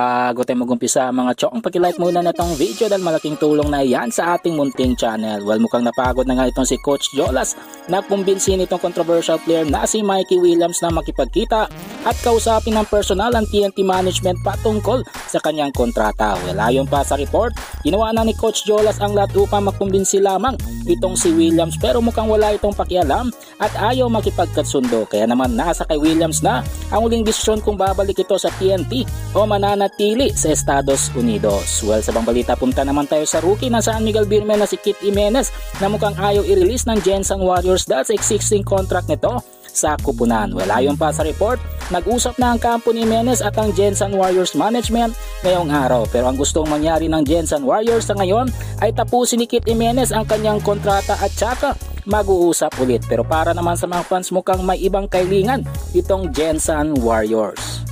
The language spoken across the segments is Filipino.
Bago tayo mag-umpisa mga chong, paki-like muna na itong video dahil malaking tulong na yan sa ating munting channel. Well, mukhang napagod na nga itong si Coach Jolas na kumbinsin itong controversial player na si Mikey Williams na makipagkita at kausapin ng personal ang TNT management patungkol sa kanyang kontrata. Well, ayon pa sa report, ginawa na ni Coach Jolas ang lahat upang makumbinsi lamang itong si Williams, pero mukhang wala itong pakialam at ayaw makipagkatsundo. Kaya naman nasa kay Williams na ang uling desisyon kung babalik ito sa TNT o mananatili sa Estados Unidos. Well, sa bang balita, punta naman tayo sa rookie na San Miguel Beermen na si Kit Jimenez na mukhang ayaw i-release ng Gensan Warriors dahil sa existing contract nito sa kupunan. Well, ayon pa sa report, nag-usap na ang kampo ni Jimenez at ang Gensan Warriors management ngayong araw, pero ang gustong mangyari ng Gensan Warriors sa ngayon ay tapusin ni Kit Jimenez ang kanyang kontrata at saka mag-uusap ulit. Pero para naman sa mga fans, mukhang may ibang kailingan itong Gensan Warriors.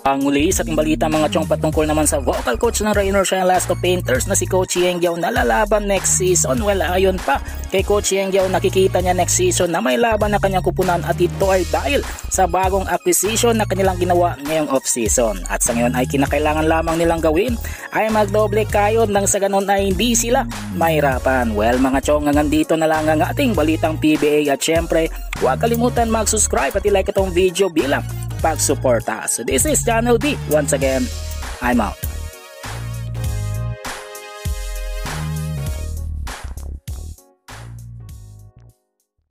Ang muli sa ating balita mga chong, patungkol naman sa vocal coach ng Raynor Shine Lasto Painters na si Coach Yengyao na lalaban next season. Well, ayon pa kay Coach Yengyao, nakikita niya next season na may laban na kanyang kupunan at ito ay dahil sa bagong acquisition na kanilang ginawa ngayong off-season. At sa ngayon ay kinakailangan lamang nilang gawin ay magdoble kayod nang sa ganon ay hindi sila mahirapan. Well mga chong, nandito na lang ang ating balitang PBA at syempre huwag kalimutan mag-subscribe at i-like itong video bilang pagsuporta. So this is Channel D. Once again, I'm out.